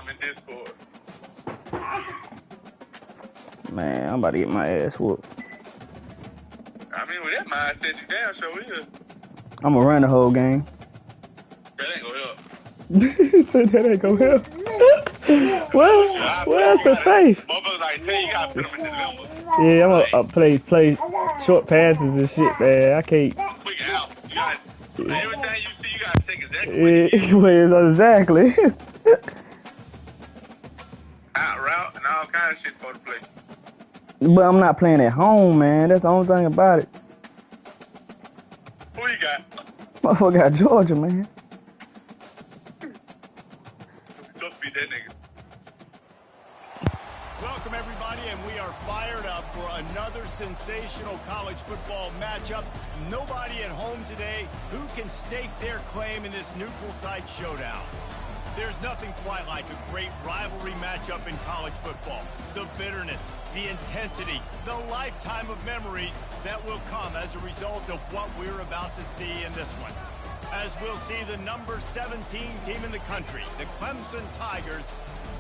some in Discord. Man, I'm about to get my ass whooped. I mean, with that mindset, you damn sure is. I'm gonna run the whole game. That ain't gonna help. That ain't gonna help. Well, that's a safe. Motherfuckers like, hey, you gotta put them in dilemmas. Yeah, I'm gonna play short passes and shit, man. I can't. Quick out. You gotta, everything you see, you gotta take exactly what Yeah, exactly. out route and all kind of shit for the play. But I'm not playing at home, man. That's the only thing about it. Who you got? Motherfucker got Georgia, man. Just beat that nigga. Welcome, everybody, and we are fired up for another sensational college football matchup. Nobody at home today who can stake their claim in this neutral site showdown. There's nothing quite like a great rivalry matchup in college football. The bitterness, the intensity, the lifetime of memories that will come as a result of what we're about to see in this one. As we'll see the number 17 team in the country, the Clemson Tigers,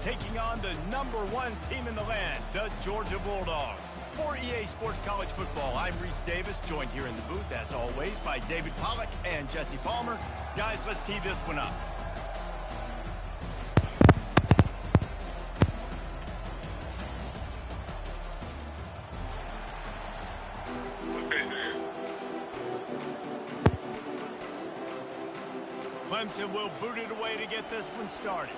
taking on the number 1 team in the land, the Georgia Bulldogs. For EA Sports College Football, I'm Reese Davis, joined here in the booth, as always, by David Pollack and Jesse Palmer. Guys, let's tee this one up. Clemson will boot it away to get this one started.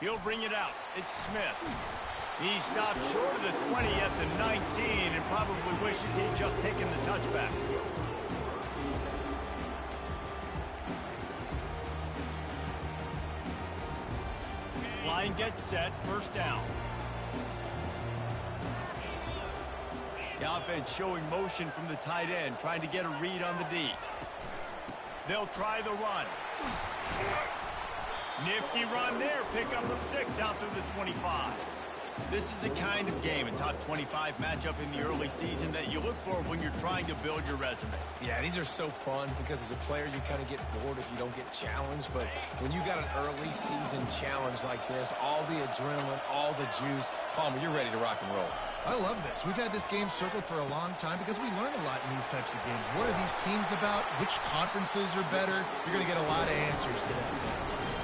He'll bring it out. It's Smith. He stopped short of the 20 at the 19 and probably wishes he'd just taken the touchback. Line gets set, first down. The offense showing motion from the tight end, trying to get a read on the D. They'll try the run. Nifty run there, pickup of 6 out through the 25. This is the kind of game, a top 25 matchup in the early season that you look for when you're trying to build your resume. Yeah, these are so fun because as a player you kind of get bored if you don't get challenged, but when you got an early season challenge like this, all the adrenaline, all the juice, Palmer, you're ready to rock and roll. I love this. We've had this game circled for a long time because we learn a lot in these types of games. What are these teams about? Which conferences are better? You're going to get a lot of answers today.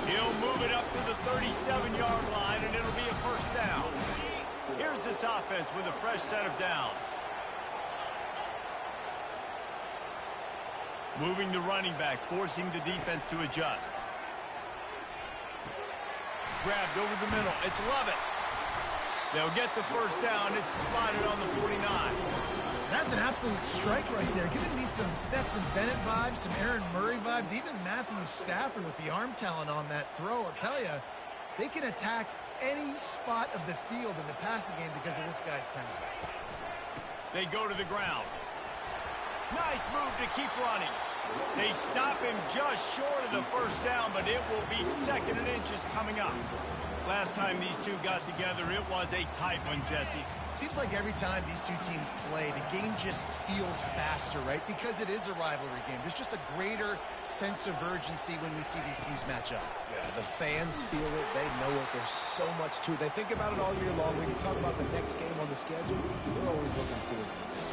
He'll move it up to the 37-yard line, and it'll be a first down. Here's this offense with a fresh set of downs. Moving the running back, forcing the defense to adjust. Grabbed over the middle. It's Lovett. They'll get the first down. It's spotted on the 49. That's an absolute strike right there. Giving me some Stetson Bennett vibes, some Aaron Murray vibes, even Matthew Stafford with the arm talent on that throw. I'll tell you, they can attack any spot of the field in the passing game because of this guy's talent. They go to the ground. Nice move to keep running. They stop him just short of the first down, but it will be 2nd and inches coming up. Last time these two got together, it was a tight one, Jesse. It seems like every time these two teams play, the game just feels faster, right? Because it is a rivalry game. There's just a greater sense of urgency when we see these teams match up. Yeah, the fans feel it. They know it. There's so much to it. They think about it all year long. When you talk about the next game on the schedule, they're always looking forward to this.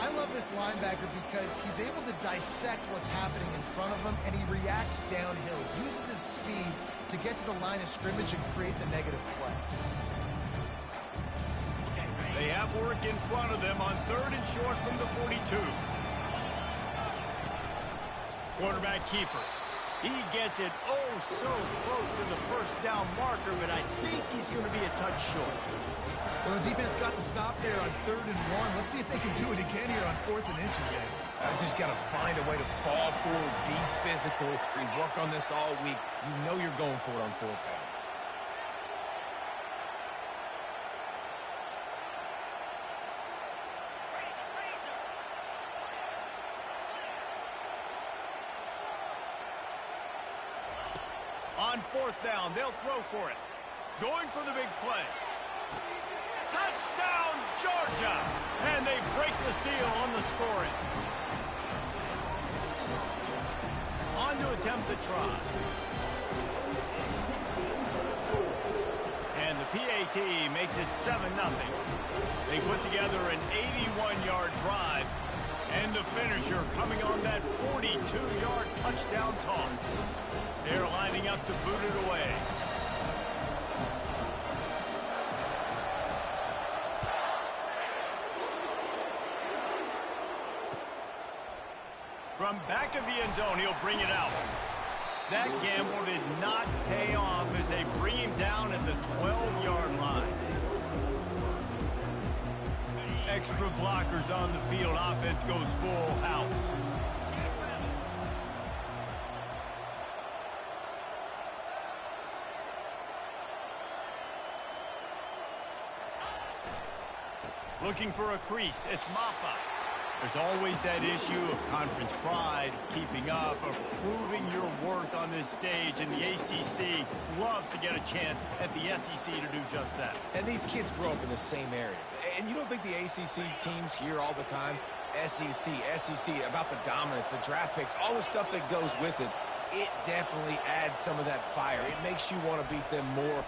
I love this linebacker because he's able to dissect what's happening in front of him, and he reacts downhill, uses his speed to get to the line of scrimmage and create the negative play. They have work in front of them on 3rd and short from the 42. Quarterback keeper. He gets it oh so close to the first down marker, but I think he's going to be a touch short. Well, the defense got the stop there on 3rd and 1. Let's see if they can do it again here on 4th and inches there. I just got to find a way to fall forward, be physical. We work on this all week. You know you're going for it on 4th down. On 4th down, they'll throw for it. Going for the big play. Touchdown, Georgia! And they break the seal on the scoring. On to attempt the try. And the PAT makes it 7-0. They put together an 81-yard drive. And the finisher coming on that 42-yard touchdown toss. They're lining up to boot it away. From back of the end zone, he'll bring it out. That gamble did not pay off as they bring him down at the 12-yard line. Extra blockers on the field. Offense goes full house. Looking for a crease. It's Maffa. There's always that issue of conference pride, keeping up, of proving your worth on this stage, and the ACC loves to get a chance at the SEC to do just that. And these kids grow up in the same area. And you don't think the ACC teams hear all the time, SEC, about the dominance, the draft picks, all the stuff that goes with it. It definitely adds some of that fire. It makes you want to beat them more.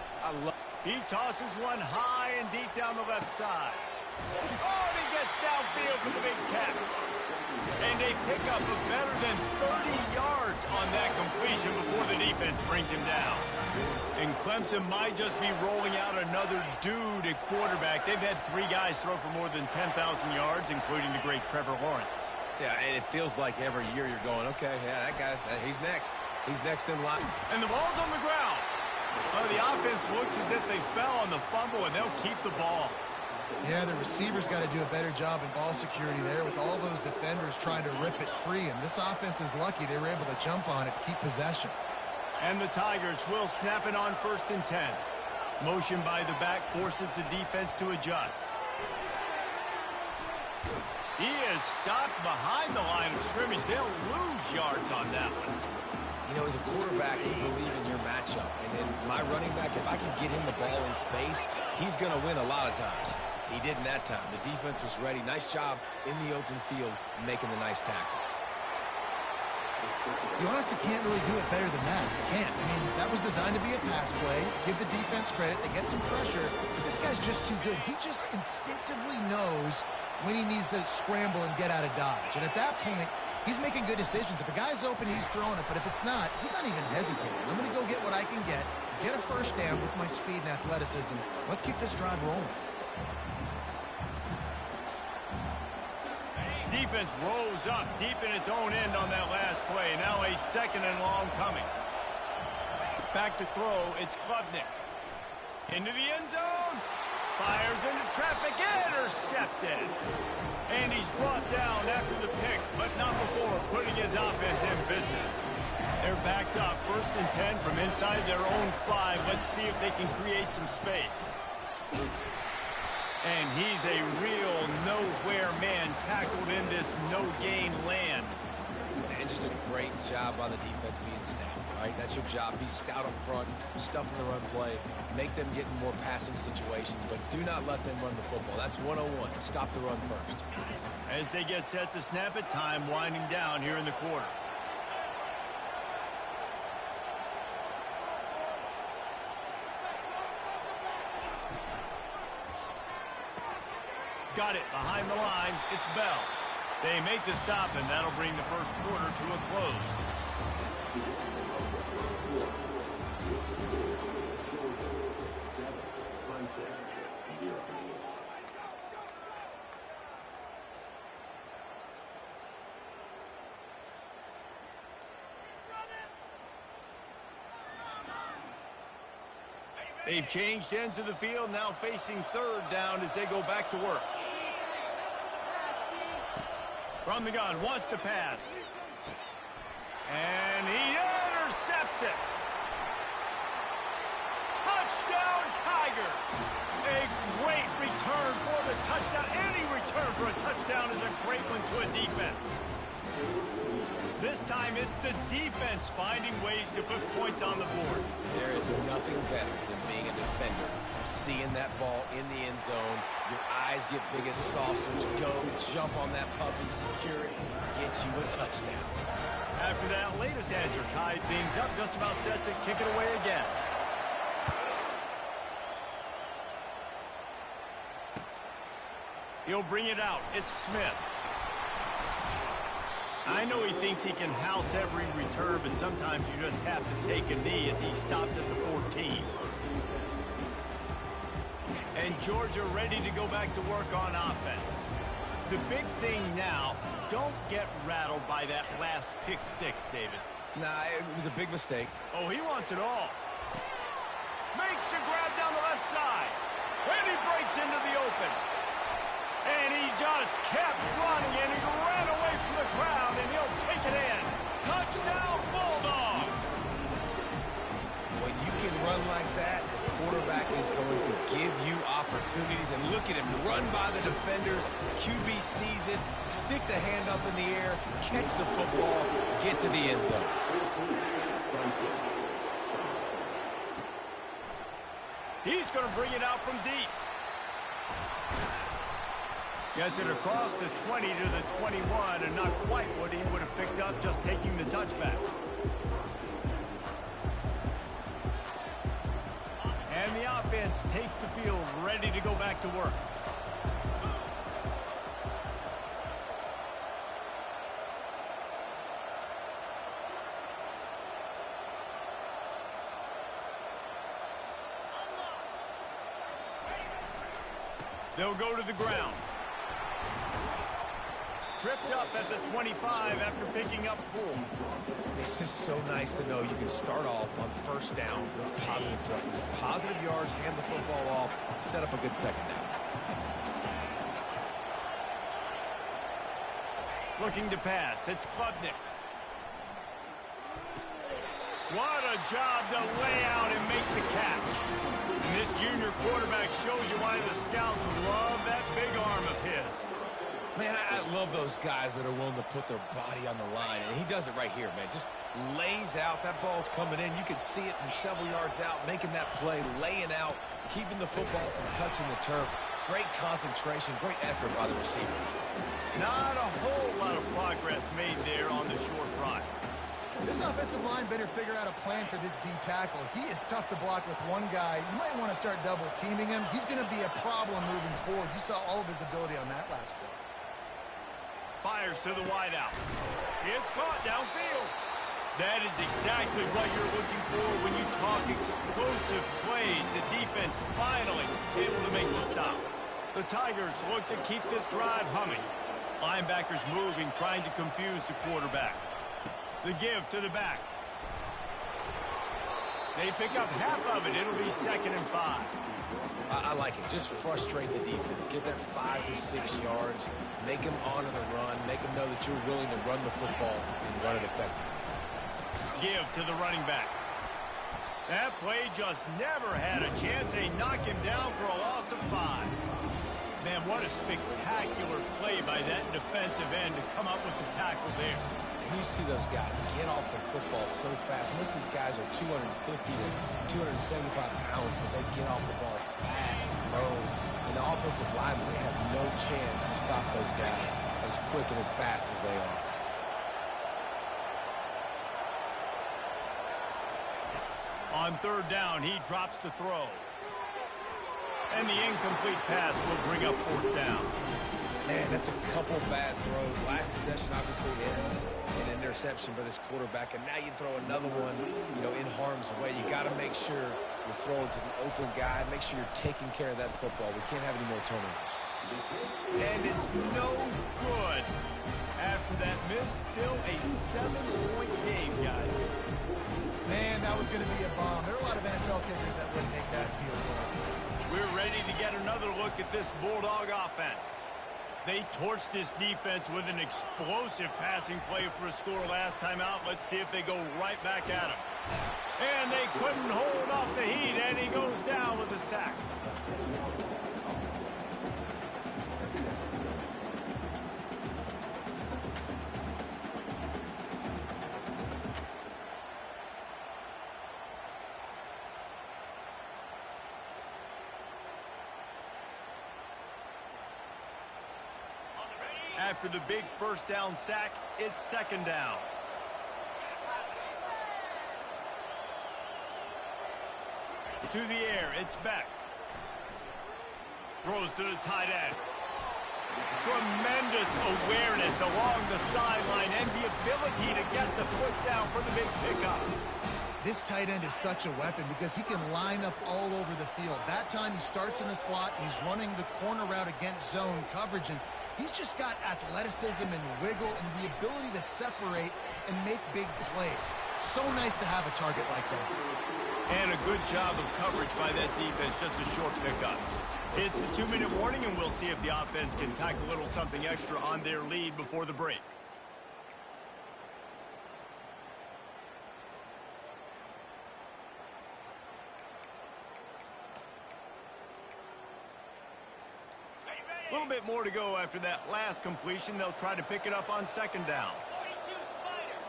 He tosses one high and deep down the left side. Oh, and he gets downfield for the big catch. And they pick up a better than 30 yards on that completion before the defense brings him down. And Clemson might just be rolling out another dude at quarterback. They've had 3 guys throw for more than 10,000 yards, including the great Trevor Lawrence. Yeah, and it feels like every year you're going, okay, yeah, that guy, he's next. He's next in line. And the ball's on the ground. Oh, the offense looks as if they fell on the fumble, and they'll keep the ball. Yeah, the receivers got to do a better job in ball security there with all those defenders trying to rip it free. And this offense is lucky they were able to jump on it to keep possession. And the Tigers will snap it on 1st and 10. Motion by the back forces the defense to adjust. He is stopped behind the line of scrimmage. They'll lose yards on that one. You know, as a quarterback, you believe in your matchup. And then my running back, if I can get him the ball in space, he's going to win a lot of times. He didn't that time. The defense was ready. Nice job in the open field making the nice tackle. You honestly can't really do it better than that. You can't. I mean, that was designed to be a pass play. Give the defense credit. They get some pressure. But this guy's just too good. He just instinctively knows when he needs to scramble and get out of dodge. And at that point, he's making good decisions. If a guy's open, he's throwing it. But if it's not, he's not even hesitating. I'm going to go get what I can get a first down with my speed and athleticism. Let's keep this drive rolling. Defense rolls up deep in its own end on that last play. Now a 2nd and long coming. Back to throw. It's Klubnik. Into the end zone. Fires into traffic. Intercepted. And he's brought down after the pick, but not before putting his offense in business. They're backed up. 1st and 10 from inside their own 5. Let's see if they can create some space. And he's a real nowhere man tackled in this no-gain land. And just a great job on the defense being stout, right? That's your job. Be stout up front, stuff in the run play, make them get in more passing situations, but do not let them run the football. That's 101. Stop the run first. As they get set to snap it, time winding down here in the quarter. Got it behind the line. It's Bell. They make the stop, and that'll bring the first quarter to a close. They've changed ends of the field, now facing 3rd down as they go back to work. From the gun, wants to pass. And he intercepts it. Touchdown, Tigers. A great return for the touchdown. Any return for a touchdown is a great one to a defense. This time it's the defense finding ways to put points on the board. There is nothing better than being a defender seeing that ball in the end zone. Your eyes get big as saucers. Go, jump on that puppy, secure it, get you a touchdown. After that latest answer tied things up, just about set to kick it away again. He'll bring it out. It's Smith. I know he thinks he can house every return, but sometimes you just have to take a knee as he stopped at the 14. And Georgia ready to go back to work on offense. The big thing now, don't get rattled by that last pick six, David. Nah, it was a big mistake. Oh, he wants it all. Makes the grab down the left side. And he breaks into the open. And he just kept running, and he ran away from the crowd, and he'll take it in. Touchdown, Bulldogs! When you can run like that, the quarterback is going to give you opportunities. And look at him run by the defenders. QB sees it, stick the hand up in the air, catch the football, get to the end zone. He's going to bring it out from deep. Gets it across the 20 to the 21, and not quite what he would have picked up just taking the touchback. And the offense takes the field, ready to go back to work. They'll go to the ground. Tripped up at the 25 after picking up 4. It's just so nice to know you can start off on first down with positive plays. Positive yards, hand the football off, set up a good second down. Looking to pass. It's Klubnik. What a job to lay out and make the catch. And this junior quarterback shows you why the scouts love that big arm of his. Man, I love those guys that are willing to put their body on the line, and he does it right here, man. Just lays out. That ball's coming in. You can see it from several yards out, making that play, laying out, keeping the football from touching the turf. Great concentration, great effort by the receiver. Not a whole lot of progress made there on the short run. This offensive line better figure out a plan for this D tackle. He is tough to block with one guy. You might want to start double teaming him. He's going to be a problem moving forward. You saw all of his ability on that last play. Fires to the wideout. It's caught downfield. That is exactly what you're looking for when you talk explosive plays. The defense finally able to make the stop. The Tigers look to keep this drive humming. Linebackers moving, trying to confuse the quarterback. The give to the back. They pick up half of it. It'll be 2nd and 5. I like it. Just frustrate the defense. Give that 5 to 6 yards. Make them honor the run. Make them know that you're willing to run the football and run it effectively. Give to the running back. That play just never had a chance. They knock him down for a loss of 5. Man, what a spectacular play by that defensive end to come up with the tackle there. And you see those guys get off the football so fast. Most of these guys are 250 to 275 pounds, but they get off the ball fast and move. And the offensive linemen, they have no chance to stop those guys as quick and as fast as they are. On 3rd down, he drops the throw. And the incomplete pass will bring up 4th down. Man, that's a couple bad throws. Last possession obviously ends in an interception by this quarterback, and now you throw another one, in harm's way. You got to make sure you're throwing to the open guy. Make sure you're taking care of that football. We can't have any more turnovers. And it's no good. After that miss, still a 7-point game, guys. Man, that was going to be a bomb. There are a lot of NFL kickers that wouldn't make that field goal. We're ready to get another look at this Bulldog offense. They torched this defense with an explosive passing play for a score last time out. Let's see if they go right back at him. And they couldn't hold off the heat, and he goes down with a sack. After the big first down sack, it's second down. To the air, it's Beck. Throws to the tight end. Tremendous awareness along the sideline and the ability to get the foot down for the big pickup. This tight end is such a weapon because he can line up all over the field. That time he starts in the slot, he's running the corner route against zone coverage, and he's just got athleticism and wiggle and the ability to separate and make big plays. So nice to have a target like that. And a good job of coverage by that defense, just a short pickup. It's a 2-minute warning, and we'll see if the offense can tack a little something extra on their lead before the break. A little bit more to go after that last completion. They'll try to pick it up on second down. 42 Spider.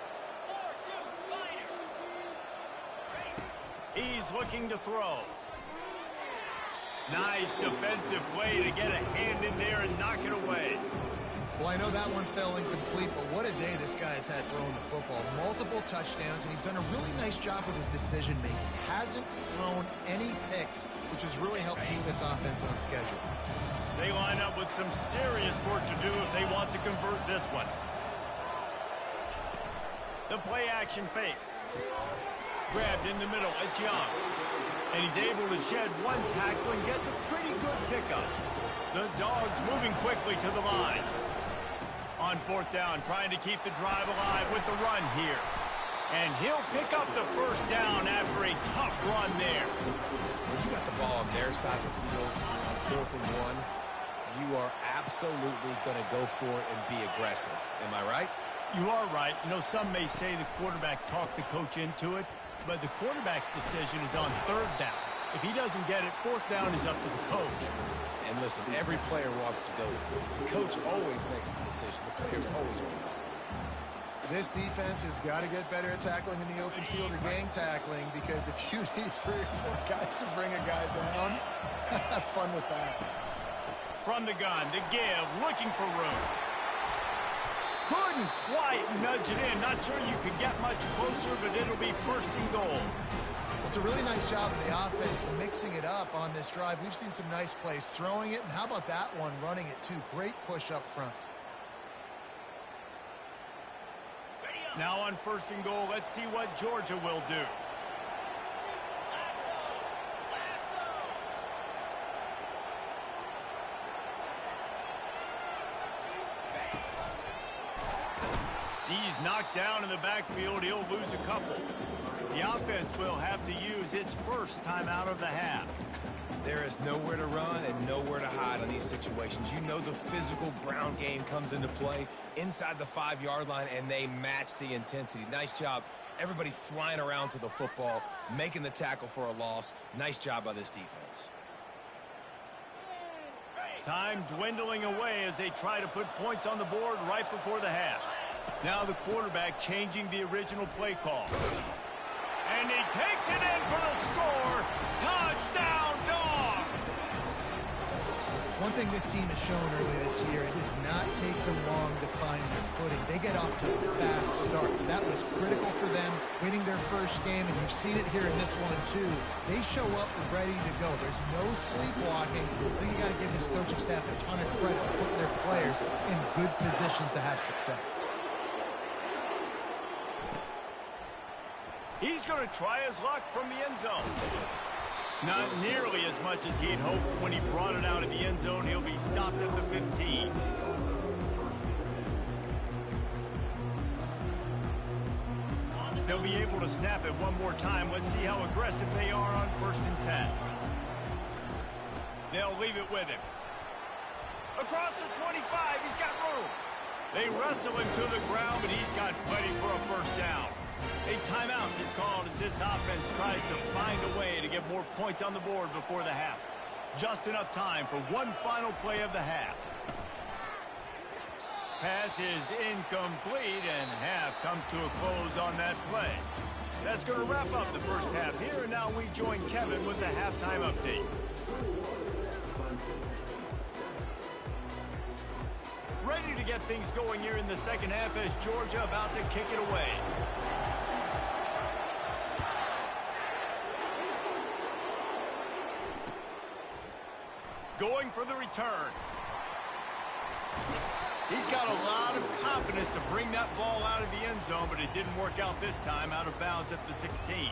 4-2 Spider. He's looking to throw. Nice defensive play to get a hand in there and knock it away. Well, I know that one fell incomplete, but what a day this guy's had throwing the football. Multiple touchdowns, and he's done a really nice job with his decision-making. Hasn't thrown any picks, which has really helped keep this offense on schedule. They line up with some serious work to do if they want to convert this one. The play-action fake. Grabbed in the middle, it's Young. And he's able to shed one tackle and gets a pretty good pickup. The Dogs moving quickly to the line. On fourth down, trying to keep the drive alive with the run here. And he'll pick up the first down after a tough run there. When you got the ball on their side of the field on 4th and 1, you are absolutely going to go for it and be aggressive. Am I right? You are right. You know, some may say the quarterback talked the coach into it, but the quarterback's decision is on third down. If he doesn't get it, fourth down is up to the coach. And listen, every player wants to go for it. The coach always makes the decision. The players always win. This defense has got to get better at tackling in the open field or gang tackling, because if you need 3 or 4 guys to bring a guy down, have fun with that. From the gun, the give, looking for room. Couldn't quite nudge it in. Not sure you could get much closer, but it'll be first and goal. It's a really nice job of the offense mixing it up on this drive. We've seen some nice plays throwing it, and how about that one running it too? Great push up front. Now on first and goal, let's see what Georgia will do. He's knocked down in the backfield. He'll lose a couple. The offense will have to use its first timeout of the half. There is nowhere to run and nowhere to hide on these situations. You know the physical ground game comes into play inside the 5-yard line, and they match the intensity. Nice job. Everybody flying around to the football, making the tackle for a loss. Nice job by this defense. Time dwindling away as they try to put points on the board right before the half. Now the quarterback changing the original play call. And he takes it in for the score. Touchdown, Dogs! One thing this team has shown early this year, it does not take them long to find their footing. They get off to fast starts. That was critical for them, winning their first game, and you've seen it here in this one too. They show up ready to go. There's no sleepwalking. I think you got to give this coaching staff a ton of credit for putting their players in good positions to have success. He's going to try his luck from the end zone. Not nearly as much as he'd hoped when he brought it out of the end zone. He'll be stopped at the 15. They'll be able to snap it one more time. Let's see how aggressive they are on 1st and 10. They'll leave it with him. Across the 25, he's got room. They wrestle him to the ground, but he's got plenty for a first down. A timeout is called as this offense tries to find a way to get more points on the board before the half. Just enough time for one final play of the half. Pass is incomplete, and half comes to a close on that play. That's going to wrap up the first half here, and now we join Kevin with the halftime update. Ready to get get things going here in the second half as Georgia about to kick it away. Going for the return. He's got a lot of confidence to bring that ball out of the end zone, but it didn't work out this time, out of bounds at the 16.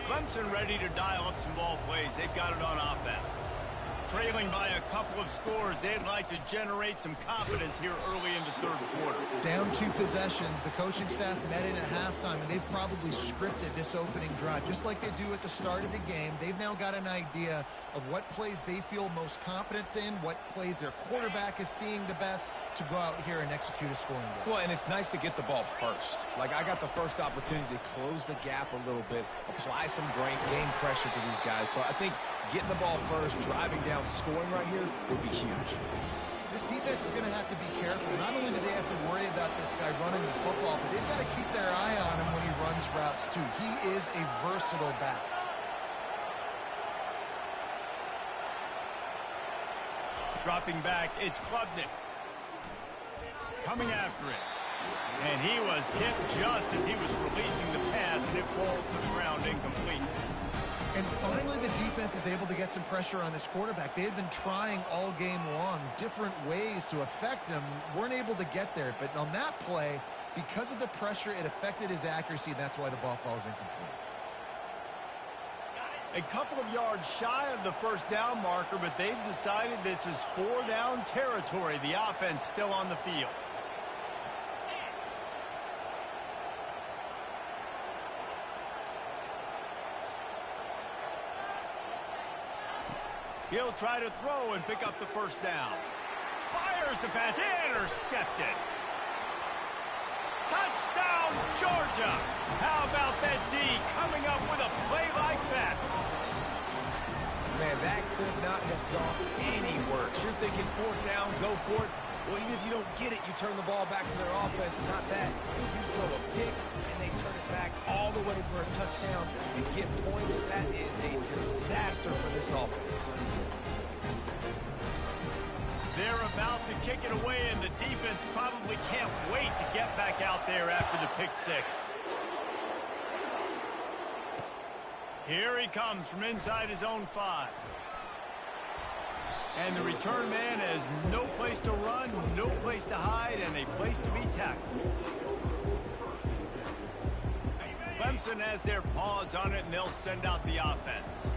Clemson ready to dial up some ball plays. They've got it on offense. Trailing by a couple of scores, they'd like to generate some confidence here early in the third quarter. Down 2 possessions, the coaching staff met in at halftime, and they've probably scripted this opening drive. Just like they do at the start of the game, they've now got an idea of what plays they feel most confident in, what plays their quarterback is seeing the best to go out here and execute a scoring goal. Well, and it's nice to get the ball first. Like, I got the first opportunity to close the gap a little bit, apply some game pressure to these guys. So I think getting the ball first, driving down, scoring right here would be huge. This defense is going to have to be careful. Not only do they have to worry about this guy running the football, but they've got to keep their eye on him when he runs routes too. He is a versatile back. Dropping back, it's Klubnik. Coming after it. And he was hit just as he was releasing the pass, and it falls to the ground incomplete. And finally, the defense is able to get some pressure on this quarterback. They had been trying all game long different ways to affect him, weren't able to get there. But on that play, because of the pressure, it affected his accuracy, and that's why the ball falls incomplete. A couple of yards shy of the first down marker, but they've decided this is 4-down territory. The offense still on the field. He'll try to throw and pick up the first down. Fires the pass, intercepted. Touchdown, Georgia. How about that D coming up with a play like that? Man, that could not have gone any worse. You're thinking 4th down, go for it. Well, even if you don't get it, you turn the ball back to their offense. Not that. You just throw a pick, and they turn it back all the way for a touchdown and get points. That is a disaster for this offense. They're about to kick it away, and the defense probably can't wait to get back out there after the pick 6. Here he comes from inside his own 5. And the return man has no place to run, no place to hide, and a place to be tackled. Clemson has their paws on it, and they'll send out the offense.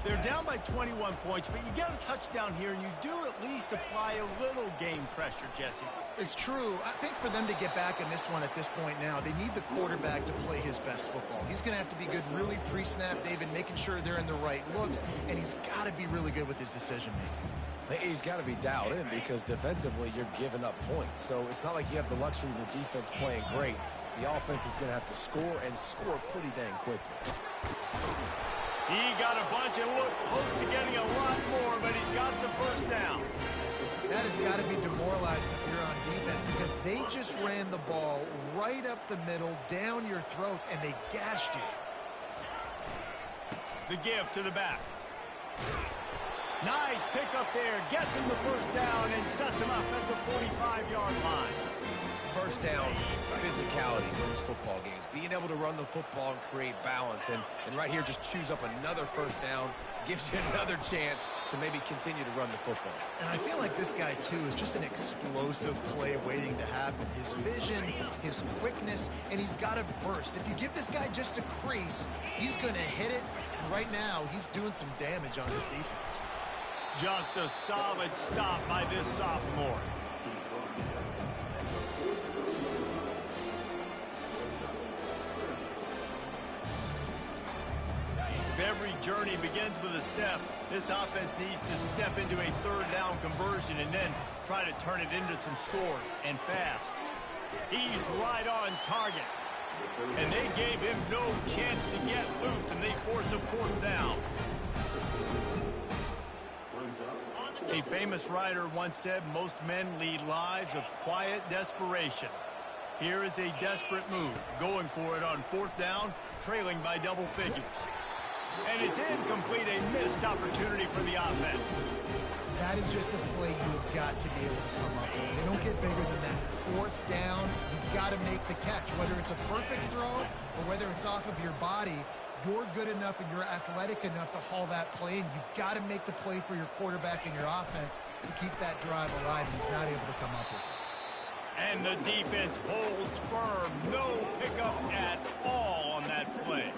They're down by 21 points, but you get a touchdown here, and you do at least apply a little game pressure, Jesse. It's true. I think for them to get back in this one at this point now, they need the quarterback to play his best football. He's going to have to be good really pre-snap, David, making sure they're in the right looks, and he's got to be really good with his decision-making. He's got to be dialed in because defensively you're giving up points. So it's not like you have the luxury of your defense playing great. The offense is going to have to score and score pretty dang quickly. He got a bunch and looked close to getting a lot more, but he's got the first down. That has got to be demoralizing if you're on defense because they just ran the ball right up the middle, down your throats, and they gashed you. The give to the back. Nice pick up there. Gets him the first down and sets him up at the 45-yard line. First down, physicality wins football games. Being able to run the football and create balance. And right here, just choose up another first down. Gives you another chance to maybe continue to run the football. And I feel like this guy, too, is just an explosive play waiting to happen. His vision, his quickness, and he's got to burst. If you give this guy just a crease, he's going to hit it. And right now, he's doing some damage on this defense. Just a solid stop by this sophomore. If every journey begins with a step, this offense needs to step into a third down conversion and then try to turn it into some scores, and fast. He's right on target. And they gave him no chance to get loose, and they force a 4th down. A famous writer once said, most men lead lives of quiet desperation. Here is a desperate move, going for it on 4th down, trailing by double figures. And it's incomplete, a missed opportunity for the offense. That is just a play you've got to be able to come up with. They don't get bigger than that. 4th down, you've got to make the catch. Whether it's a perfect throw or whether it's off of your body, you're good enough and you're athletic enough to haul that play, and you've got to make the play for your quarterback and your offense to keep that drive alive, and he's not able to come up with it. And the defense holds firm. No pickup at all on that play.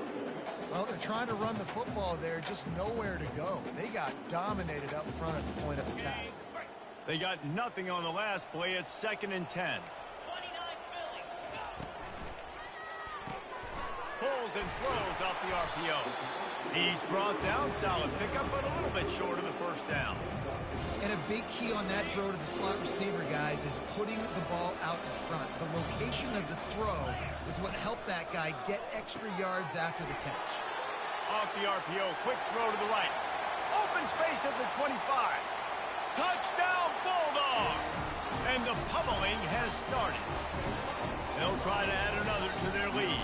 Well, they're trying to run the football there, just nowhere to go. They got dominated up front at the point of attack. They got nothing on the last play. It's 2nd and 10. Pulls and throws off the RPO. He's brought down. Solid pickup, but a little bit short of the 1st down. And a big key on that throw to the slot receiver, guys, is putting the ball out in front. The location of the throw is what helped that guy get extra yards after the catch. Off the RPO, quick throw to the right. Open space at the 25. Touchdown, Bulldogs! And the pummeling has started. They'll try to add another to their lead.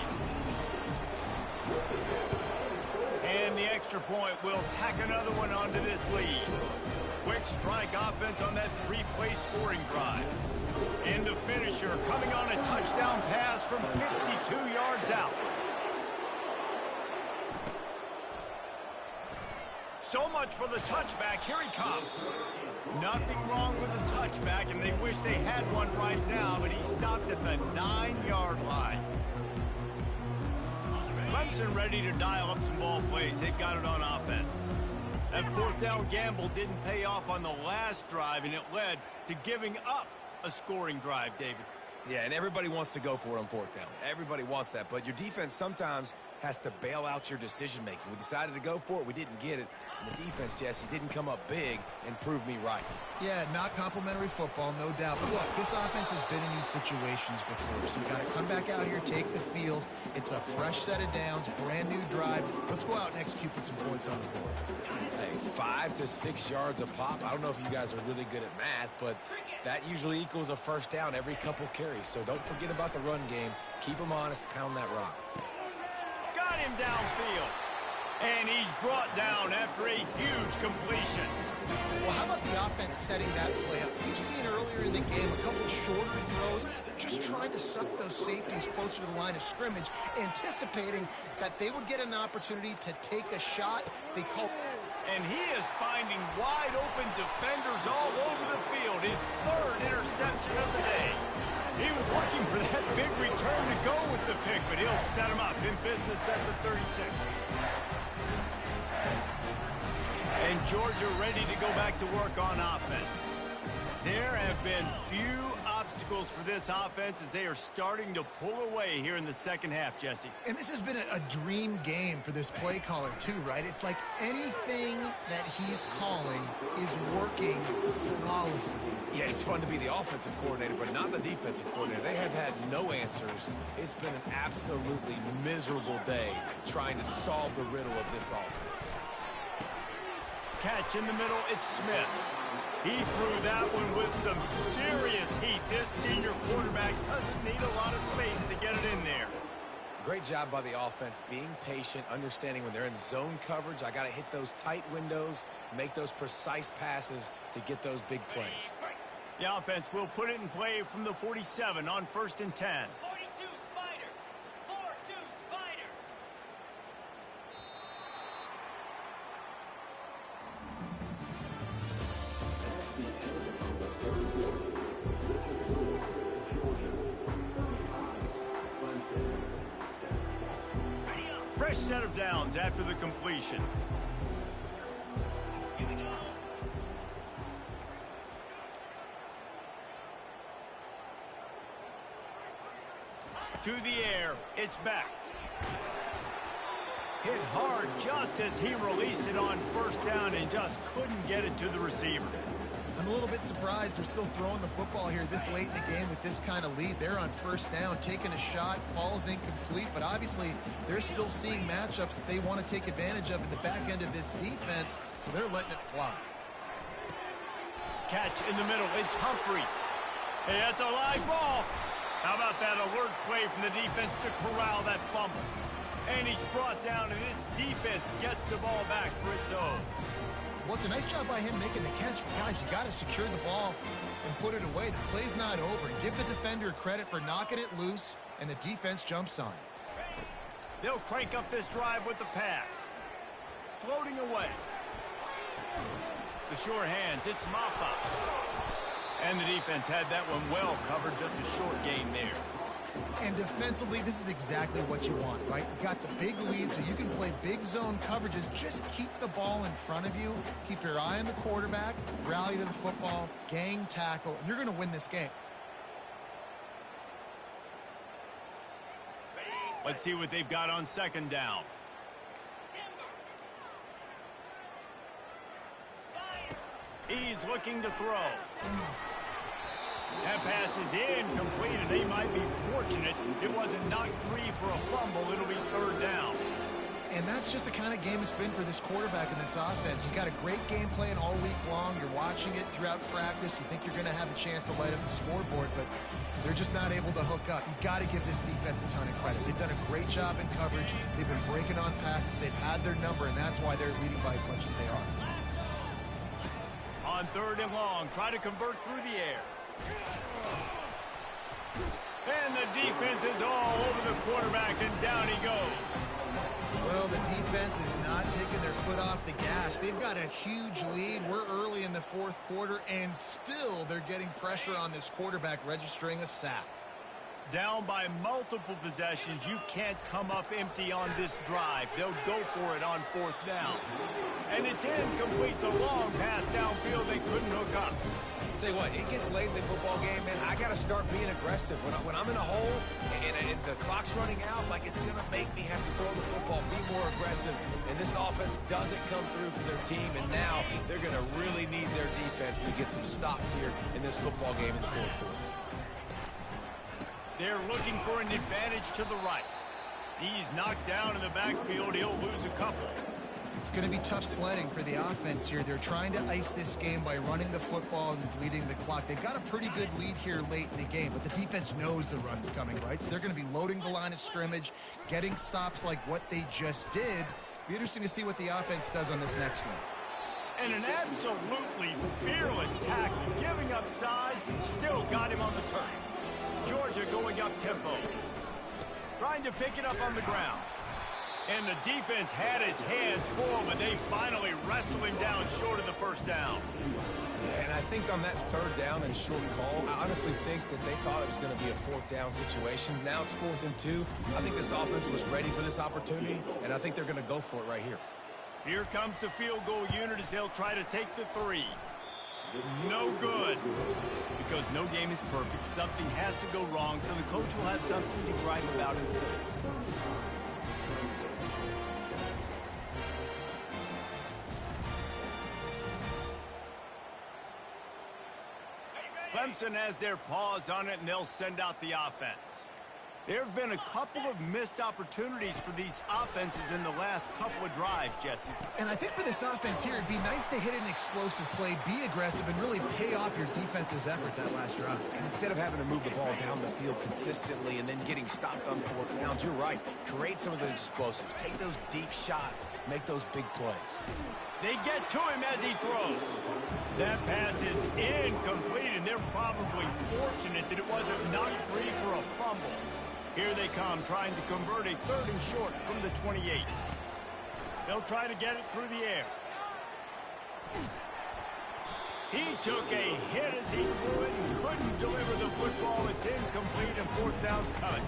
And the extra point will tack another one onto this lead. Quick strike offense on that 3-play scoring drive. And the finisher coming on a touchdown pass from 52 yards out. So much for the touchback. Here he comes. Nothing wrong with the touchback, and they wish they had one right now, but he stopped at the 9-yard line. Clemson ready to dial up some ball plays. They've got it on offense. That 4th down gamble didn't pay off on the last drive, and it led to giving up a scoring drive, David. Yeah, and everybody wants to go for it on 4th down. Everybody wants that, but your defense sometimes has to bail out your decision-making. We decided to go for it. We didn't get it. And the defense, Jesse, didn't come up big and prove me right. Yeah, not complimentary football, no doubt. But look, this offense has been in these situations before, so you got to come back out here, take the field. It's a fresh set of downs, brand new drive. Let's go out and execute with some points on the board. Hey, 5 to 6 yards a pop. I don't know if you guys are really good at math, but that usually equals a 1st down every couple carries. So don't forget about the run game. Keep them honest, pound that rock. Got him downfield. And he's brought down after a huge completion. Well, how about the offense setting that play up? We've seen earlier in the game a couple shorter throws. They're just trying to suck those safeties closer to the line of scrimmage, anticipating that they would get an opportunity to take a shot. They call... And he is finding wide open defenders all over the field. His 3rd interception of the day. He was looking for that big return to go with the pick, but he'll set him up in business at the 36. And Georgia ready to go back to work on offense. There have been few obstacles for this offense as they are starting to pull away here in the 2nd half, Jesse. And this has been a dream game for this play caller too, right? It's like anything that he's calling is working flawlessly. Yeah, it's fun to be the offensive coordinator, but not the defensive coordinator. They have had no answers. It's been an absolutely miserable day trying to solve the riddle of this offense. Catch in the middle, it's Smith. He threw that one with some serious heat. This senior quarterback doesn't need a lot of space to get it in there. Great job by the offense, being patient, understanding when they're in zone coverage, I got to hit those tight windows, make those precise passes to get those big plays. The offense will put it in play from the 47 on 1st and 10. 42 Spider. 4-2 Spider. Fresh set of downs after the completion. To the air, it's back. Hit hard just as he released it on 1st down and just couldn't get it to the receiver. I'm a little bit surprised they're still throwing the football here this late in the game with this kind of lead. They're on 1st down, taking a shot, falls incomplete, but obviously they're still seeing matchups that they want to take advantage of in the back end of this defense, so they're letting it fly. Catch in the middle, it's Humphreys. Hey, that's a live ball. How about that alert play from the defense to corral that fumble? And he's brought down, and this defense gets the ball back for its own. Well, it's a nice job by him making the catch. But guys, you got to secure the ball and put it away. The play's not over. And give the defender credit for knocking it loose, and the defense jumps on it. They'll crank up this drive with the pass. Floating away. The sure hands, it's Maffa. And the defense had that one well covered, just a short gain there. And defensively, this is exactly what you want, right? You got the big lead, so you can play big zone coverages. Just keep the ball in front of you. Keep your eye on the quarterback. Rally to the football. Gang tackle. And you're going to win this game. Let's see what they've got on second down. He's looking to throw. That pass is incomplete, and they might be fortunate it wasn't knocked free for a fumble. It'll be third down. And that's just the kind of game it's been for this quarterback in this offense. You got a great game plan all week long. You're watching it throughout practice. You think you're going to have a chance to light up the scoreboard, but they're just not able to hook up. You got to give this defense a ton of credit. They've done a great job in coverage. They've been breaking on passes. They've had their number, and that's why they're leading by as much as they are. On third and long, try to convert through the air. And the defense is all over the quarterback, and down he goes. Well, the defense is not taking their foot off the gas. They've got a huge lead. We're early in the fourth quarter, and still they're getting pressure on this quarterback, registering a sack. Down by multiple possessions, you can't come up empty on this drive. They'll go for it on fourth down. And it's incomplete. The long pass downfield, they couldn't hook up. Tell you what, it gets late in the football game, man. I got to start being aggressive. When I'm in a hole and the clock's running out, like it's going to make me have to throw the football, be more aggressive. And this offense doesn't come through for their team, and now they're going to really need their defense to get some stops here in this football game in the fourth quarter. They're looking for an advantage to the right. He's knocked down in the backfield. He'll lose a couple. It's going to be tough sledding for the offense here. They're trying to ice this game by running the football and bleeding the clock. They've got a pretty good lead here late in the game, but the defense knows the run's coming, right? So they're going to be loading the line of scrimmage, getting stops like what they just did. Be interesting to see what the offense does on this next one. And an absolutely fearless tackle, giving up size, still got him on the turn. Georgia going up tempo, trying to pick it up on the ground. And the defense had his hands full, but they finally wrestle him down short of the first down. Yeah, and I think on that third down and short call, I honestly think that they thought it was going to be a fourth down situation. Now it's 4th and 2. I think this offense was ready for this opportunity, and I think they're going to go for it right here. Here comes the field goal unit as they'll try to take the 3. No good. Because no game is perfect. Something has to go wrong, so the coach will have something to gripe about in full. Clemson has their paws on it, and they'll send out the offense. There have been a couple of missed opportunities for these offenses in the last couple of drives, Jesse. And I think for this offense here, it'd be nice to hit an explosive play, be aggressive, and really pay off your defense's effort that last drive. And instead of having to move the ball down the field consistently and then getting stopped on 4th downs, you're right. Create some of the explosives. Take those deep shots. Make those big plays. They get to him as he throws. That pass is incomplete, and they're probably fortunate that it wasn't knocked free for a fumble. Here they come, trying to convert a 3rd and short from the 28. They'll try to get it through the air. He took a hit as he threw it and couldn't deliver the football. It's incomplete, and 4th down's coming.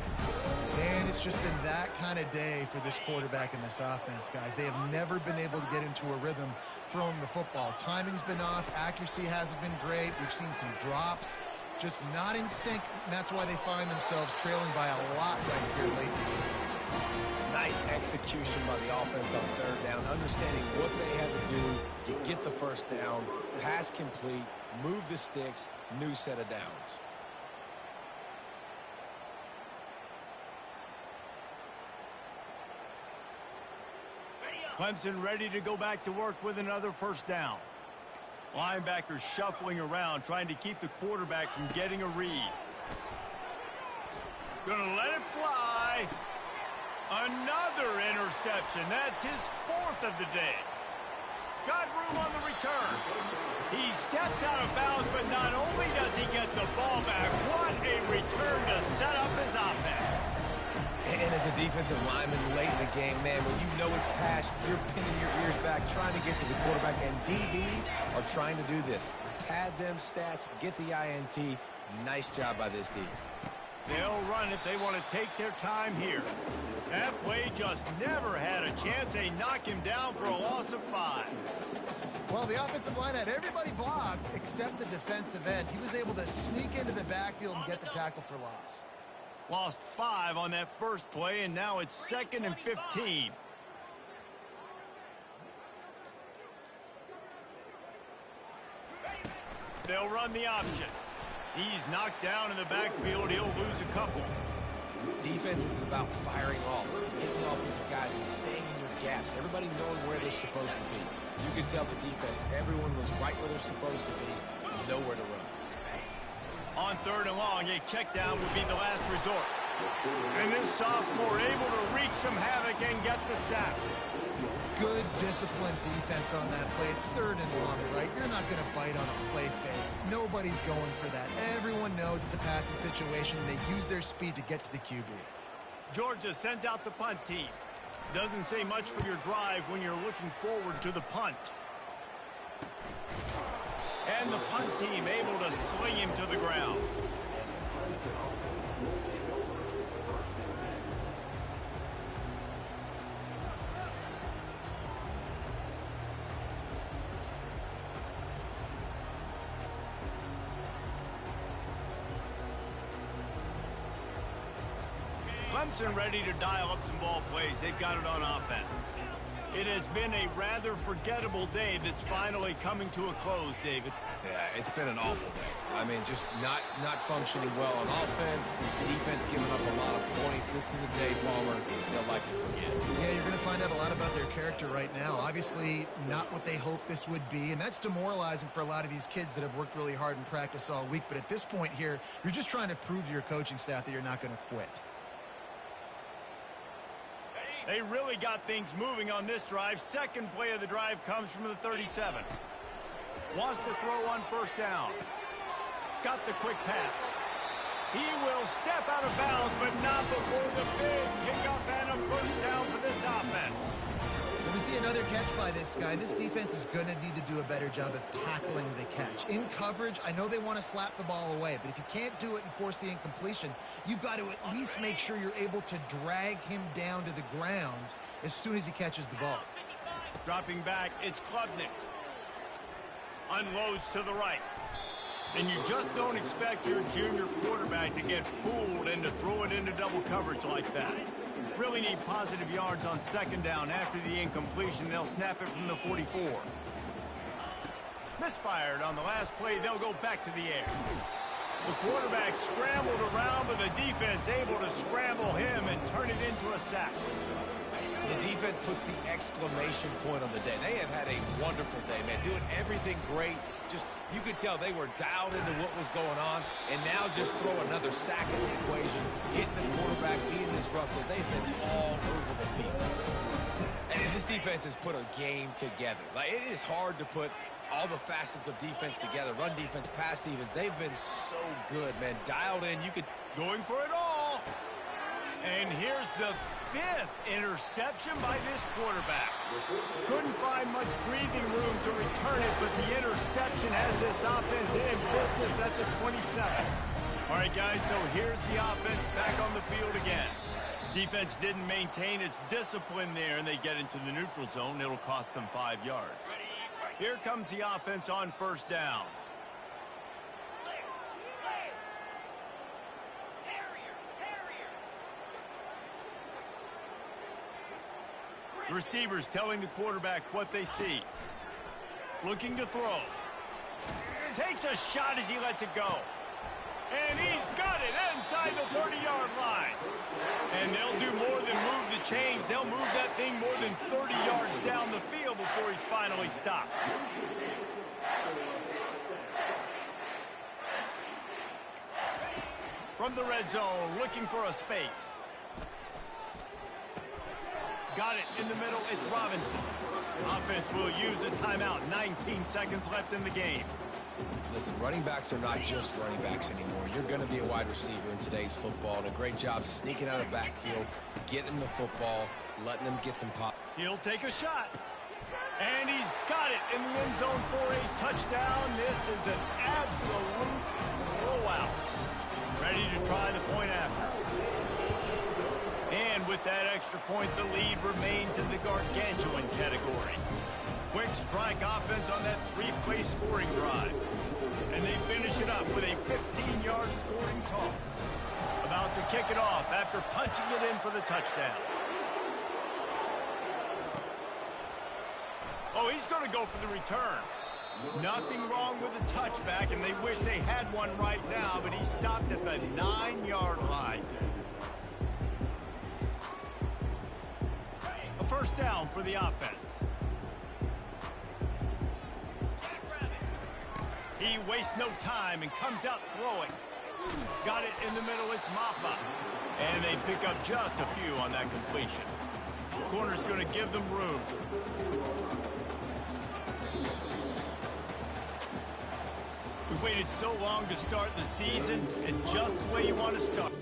And it's just been that kind of day for this quarterback in this offense, guys. They have never been able to get into a rhythm throwing the football. Timing's been off. Accuracy hasn't been great. We've seen some drops. Just not in sync, and that's why they find themselves trailing by a lot right here late in the game. Nice execution by the offense on 3rd down, understanding what they had to do to get the first down, pass complete, move the sticks, new set of downs. Clemson ready to go back to work with another first down. Linebackers shuffling around, trying to keep the quarterback from getting a read. Gonna let it fly. Another interception. That's his 4th of the day. Got room on the return. He steps out of bounds, but not only does he get the ball back, what a return to set up his offense. And as a defensive lineman late in the game, man, when you know it's pass, you're pinning your ears back, trying to get to the quarterback, and DBs are trying to do this. Pad them stats, get the INT. Nice job by this D. They'll run it. They want to take their time here. That play just never had a chance. They knock him down for a loss of 5. Well, the offensive line had everybody blocked except the defensive end. He was able to sneak into the backfield and get the tackle for loss. Lost 5 on that first play, and now it's 2nd and 15. They'll run the option. He's knocked down in the backfield. He'll lose a couple. Defense is about firing off, hitting the offensive guys and staying in your gaps. Everybody knowing where they're supposed to be. You can tell the defense, everyone was right where they're supposed to be, nowhere to run. On 3rd and long, a check down would be the last resort. And this sophomore able to wreak some havoc and get the sack. Good disciplined defense on that play. It's 3rd and long, right? You're not going to bite on a play fake. Nobody's going for that. Everyone knows it's a passing situation. They use their speed to get to the QB. Georgia sends out the punt team. Doesn't say much for your drive when you're looking forward to the punt. And the punt team able to sling him to the ground. Clemson ready to dial up some ball plays. They've got it on offense. It has been a rather forgettable day that's finally coming to a close, David. Yeah, it's been an awful day. I mean, just not functioning well on offense. Defense giving up a lot of points. This is a day, Palmer, they'll like to forget. Yeah, you're going to find out a lot about their character right now. Obviously, not what they hoped this would be, and that's demoralizing for a lot of these kids that have worked really hard in practice all week. But at this point here, you're just trying to prove to your coaching staff that you're not going to quit. They really got things moving on this drive. Second play of the drive comes from the 37. Wants to throw on 1st down. Got the quick pass. He will step out of bounds, but not before the big hiccup and a 1st down for this offense. When we see another catch by this guy, this defense is going to need to do a better job of tackling the catch. In coverage, I know they want to slap the ball away, but if you can't do it and force the incompletion, you've got to at least make sure you're able to drag him down to the ground as soon as he catches the ball. Dropping back, it's Klubnik. Unloads to the right. And you just don't expect your junior quarterback to get fooled and to throw it into double coverage like that. Really need positive yards on 2nd down. After the incompletion, they'll snap it from the 44. Misfired on the last play. They'll go back to the air. The quarterback scrambled around, but the defense able to scramble him and turn it into a sack. The defense puts the exclamation point on the day. They have had a wonderful day, man. Doing everything great. Just, you could tell they were dialed into what was going on, and now just throw another sack in the equation, hitting the quarterback, being disruptive. They've been all over the field. And this defense has put a game together. Like, it is hard to put all the facets of defense together. Run defense, pass defense. They've been so good, man. Dialed in. You could... Going for it all. And here's the 5th interception by this quarterback. Couldn't find much breathing room to return it, but the interception has this offense in business at the 27. All right, guys, so here's the offense back on the field again. Defense didn't maintain its discipline there, and they get into the neutral zone. It'll cost them 5 yards. Here comes the offense on 1st down. The receivers telling the quarterback what they see. Looking to throw. Takes a shot as he lets it go. And he's got it inside the 30-yard line. And they'll do more than move the chains. They'll move that thing more than 30 yards down the field before he's finally stopped. From the red zone, looking for a space. Got it in the middle. It's Robinson. Offense will use a timeout. 19 seconds left in the game. Listen, running backs are not just running backs anymore. You're going to be a wide receiver in today's football, and a great job sneaking out of backfield, getting them the football, letting them get some pop. He'll take a shot. And he's got it in the end zone for a touchdown. This is an absolute blowout. Ready to try the point after. And with that extra point, the lead remains in the gargantuan category. Quick strike offense on that three-play scoring drive. And they finish it up with a 15-yard scoring toss. About to kick it off after punching it in for the touchdown. Oh, he's going to go for the return. Nothing wrong with the touchback, and they wish they had one right now, but he stopped at the 9-yard line. A first down for the offense. He wastes no time and comes out throwing. Got it in the middle, it's Maffa. And they pick up just a few on that completion. Corner's going to give them room. We waited so long to start the season, and just the way you want to start.